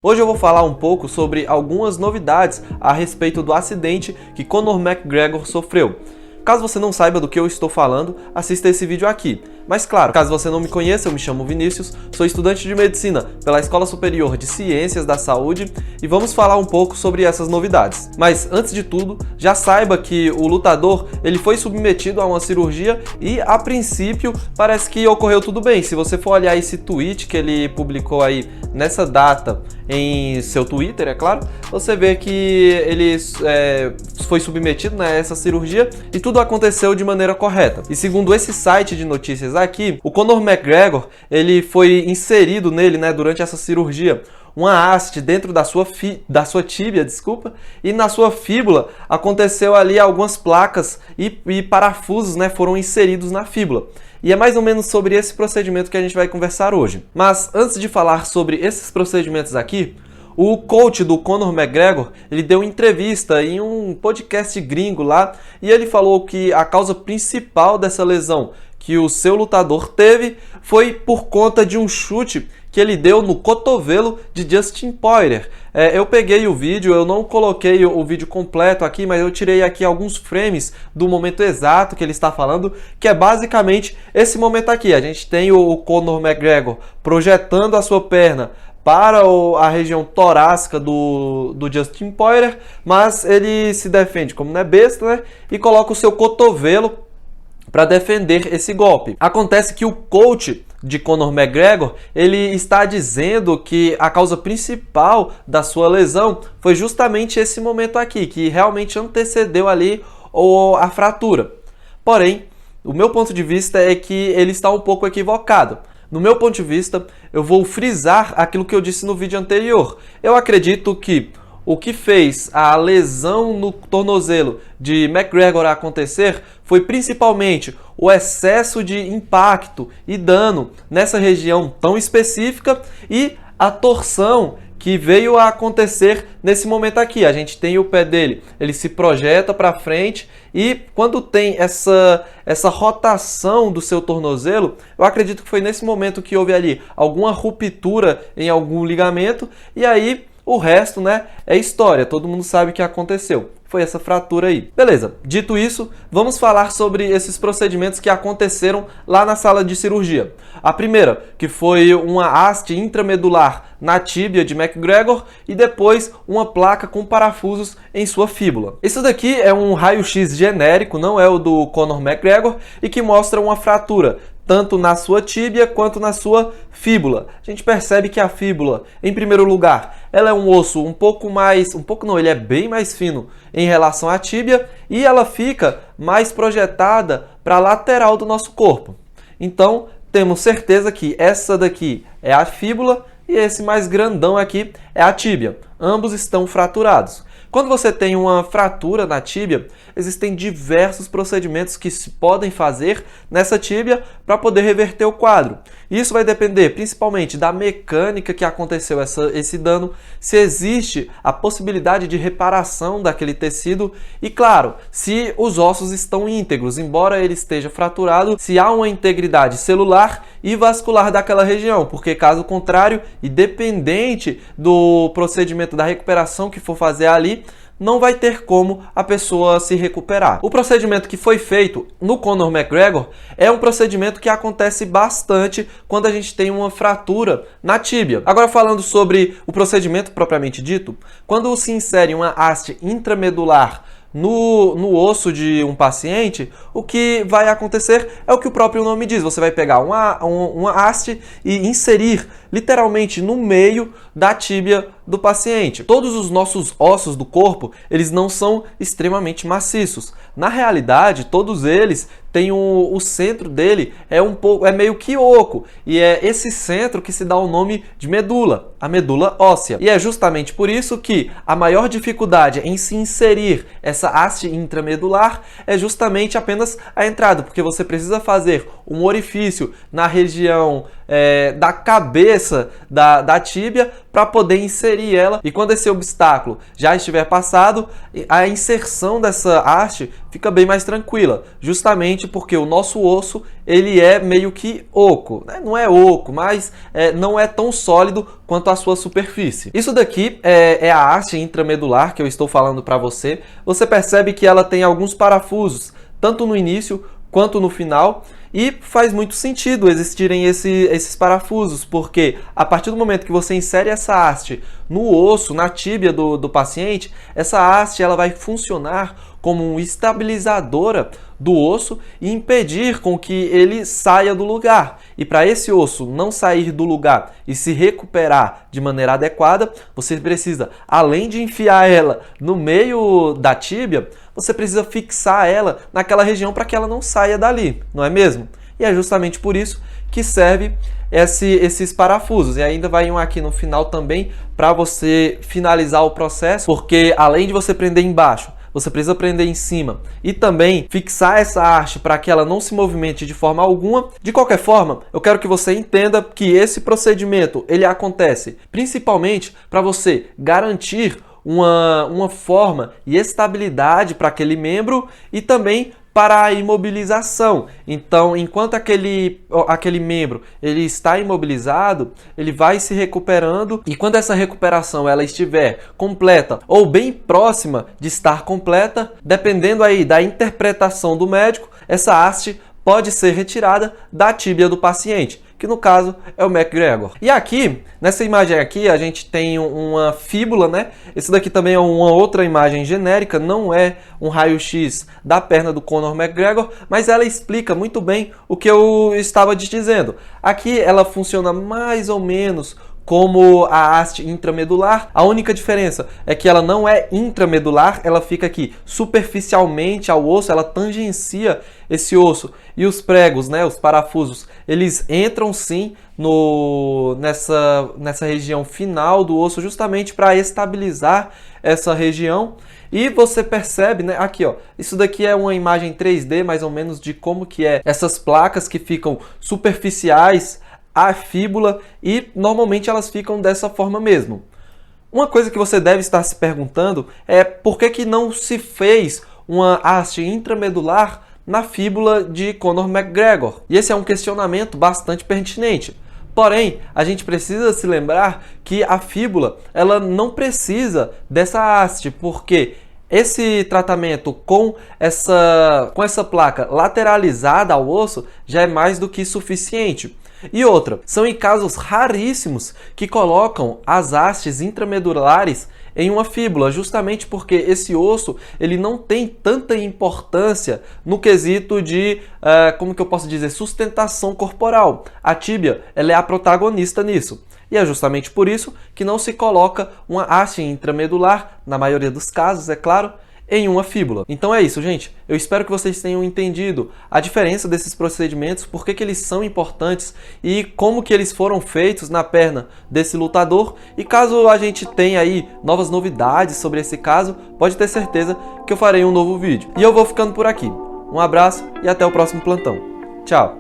Hoje eu vou falar um pouco sobre algumas novidades a respeito do acidente que Conor McGregor sofreu. Caso você não saiba do que eu estou falando, assista esse vídeo aqui. Mas claro, caso você não me conheça, eu me chamo Vinícius, sou estudante de Medicina pela Escola Superior de Ciências da Saúde e vamos falar um pouco sobre essas novidades. Mas antes de tudo, já saiba que o lutador ele foi submetido a uma cirurgia e a princípio parece que ocorreu tudo bem. Se você for olhar esse tweet que ele publicou aí nessa data em seu Twitter, é claro, você vê que ele foi submetido a essa cirurgia e tudo aconteceu de maneira correta. E segundo esse site de notícias aqui, o Conor McGregor ele foi inserido nele, durante essa cirurgia, uma haste dentro da sua tíbia, e na sua fíbula aconteceu ali algumas placas e parafusos, foram inseridos na fíbula. E é mais ou menos sobre esse procedimento que a gente vai conversar hoje. Mas antes de falar sobre esses procedimentos aqui, o coach do Conor McGregor, ele deu entrevista em um podcast gringo lá e ele falou que a causa principal dessa lesão que o seu lutador teve foi por conta de um chute que ele deu no cotovelo de Dustin Poirier. Eu peguei o vídeo, eu não coloquei o vídeo completo aqui, mas eu tirei aqui alguns frames do momento exato que ele está falando, que é basicamente esse momento aqui. A gente tem o Conor McGregor projetando a sua perna para a região torácica do Dustin Poirier, mas ele se defende como não é besta, e coloca o seu cotovelo para defender esse golpe. Acontece que o coach de Conor McGregor, ele está dizendo que a causa principal da sua lesão foi justamente esse momento aqui, que realmente antecedeu ali a fratura. Porém, o meu ponto de vista é que ele está um pouco equivocado. No meu ponto de vista, eu vou frisar aquilo que eu disse no vídeo anterior. Eu acredito que o que fez a lesão no tornozelo de McGregor acontecer foi principalmente o excesso de impacto e dano nessa região tão específica e a torção que veio a acontecer nesse momento aqui. A gente tem o pé dele, ele se projeta para frente e quando tem essa rotação do seu tornozelo, eu acredito que foi nesse momento que houve ali alguma ruptura em algum ligamento e aí o resto, é história, todo mundo sabe o que aconteceu. Foi essa fratura aí. Beleza, dito isso, vamos falar sobre esses procedimentos que aconteceram lá na sala de cirurgia. A primeira, que foi uma haste intramedular na tíbia de McGregor e depois uma placa com parafusos em sua fíbula. Isso daqui é um raio-x genérico, não é o do Conor McGregor, e que mostra uma fratura tanto na sua tíbia quanto na sua fíbula. A gente percebe que a fíbula, em primeiro lugar, ela é um osso ele é bem mais fino em relação à tíbia e ela fica mais projetada para a lateral do nosso corpo. Então, temos certeza que essa daqui é a fíbula e esse mais grandão aqui é a tíbia. Ambos estão fraturados. Quando você tem uma fratura na tíbia, existem diversos procedimentos que se podem fazer nessa tíbia para poder reverter o quadro. Isso vai depender principalmente da mecânica que aconteceu esse dano, se existe a possibilidade de reparação daquele tecido e, claro, se os ossos estão íntegros, embora ele esteja fraturado, se há uma integridade celular e vascular daquela região, porque caso contrário, independente do procedimento da recuperação que for fazer ali, não vai ter como a pessoa se recuperar. O procedimento que foi feito no Conor McGregor é um procedimento que acontece bastante quando a gente tem uma fratura na tíbia. Agora falando sobre o procedimento propriamente dito, quando se insere uma haste intramedular no osso de um paciente, o que vai acontecer é o que o próprio nome diz. Você vai pegar uma haste e inserir literalmente no meio da tíbia do paciente. Todos os nossos ossos do corpo, eles não são extremamente maciços. Na realidade, todos eles têm o centro dele é meio que oco, e é esse centro que se dá o nome de medula, a medula óssea. E é justamente por isso que a maior dificuldade em se inserir essa haste intramedular é justamente apenas a entrada, porque você precisa fazer um orifício na região da cabeça da tíbia para poder inserir ela, e quando esse obstáculo já estiver passado, a inserção dessa haste fica bem mais tranquila, justamente porque o nosso osso ele é meio que oco, né? Não é oco, mas não é tão sólido quanto a sua superfície. Isso daqui é a haste intramedular que eu estou falando para você. Você percebe que ela tem alguns parafusos, tanto no início quanto no final, e faz muito sentido existirem esses parafusos, porque a partir do momento que você insere essa haste no osso, na tíbia do paciente, essa haste ela vai funcionar como uma estabilizadora do osso e impedir com que ele saia do lugar. E para esse osso não sair do lugar e se recuperar de maneira adequada, você precisa, além de enfiar ela no meio da tíbia, você precisa fixar ela naquela região para que ela não saia dali, não é mesmo? E é justamente por isso que serve esses parafusos. E ainda vai um aqui no final também para você finalizar o processo, porque além de você prender embaixo, você precisa prender em cima e também fixar essa haste para que ela não se movimente de forma alguma. De qualquer forma, eu quero que você entenda que esse procedimento ele acontece principalmente para você garantir uma forma e estabilidade para aquele membro e também para a imobilização. Então, enquanto aquele membro ele está imobilizado, ele vai se recuperando, e quando essa recuperação ela estiver completa ou bem próxima de estar completa, dependendo aí da interpretação do médico, essa haste pode ser retirada da tíbia do paciente, que no caso é o McGregor. E aqui, nessa imagem aqui, a gente tem uma fíbula, né? Esse daqui também é uma outra imagem genérica, não é um raio-x da perna do Conor McGregor, mas ela explica muito bem o que eu estava te dizendo. Aqui ela funciona mais ou menos como a haste intramedular. A única diferença é que ela não é intramedular, ela fica aqui superficialmente ao osso, ela tangencia esse osso, e os pregos, né, os parafusos, eles entram sim nessa região final do osso, justamente para estabilizar essa região. E você percebe, né, aqui ó, isso daqui é uma imagem 3D mais ou menos de como que é essas placas que ficam superficiais à fíbula, e normalmente elas ficam dessa forma mesmo. Uma coisa que você deve estar se perguntando é por que não se fez uma haste intramedular na fíbula de Conor McGregor? E esse é um questionamento bastante pertinente. Porém, a gente precisa se lembrar que a fíbula ela não precisa dessa haste, porque esse tratamento com essa placa lateralizada ao osso já é mais do que suficiente. E outra, são em casos raríssimos que colocam as hastes intramedulares em uma fíbula, justamente porque esse osso ele não tem tanta importância no quesito de, como que eu posso dizer, sustentação corporal. A tíbia ela é a protagonista nisso. E é justamente por isso que não se coloca uma haste intramedular, na maioria dos casos, é claro, em uma fíbula. Então é isso, gente. Eu espero que vocês tenham entendido a diferença desses procedimentos, por que eles são importantes e como que eles foram feitos na perna desse lutador. E caso a gente tenha aí novas novidades sobre esse caso, pode ter certeza que eu farei um novo vídeo. E eu vou ficando por aqui. Um abraço e até o próximo plantão. Tchau!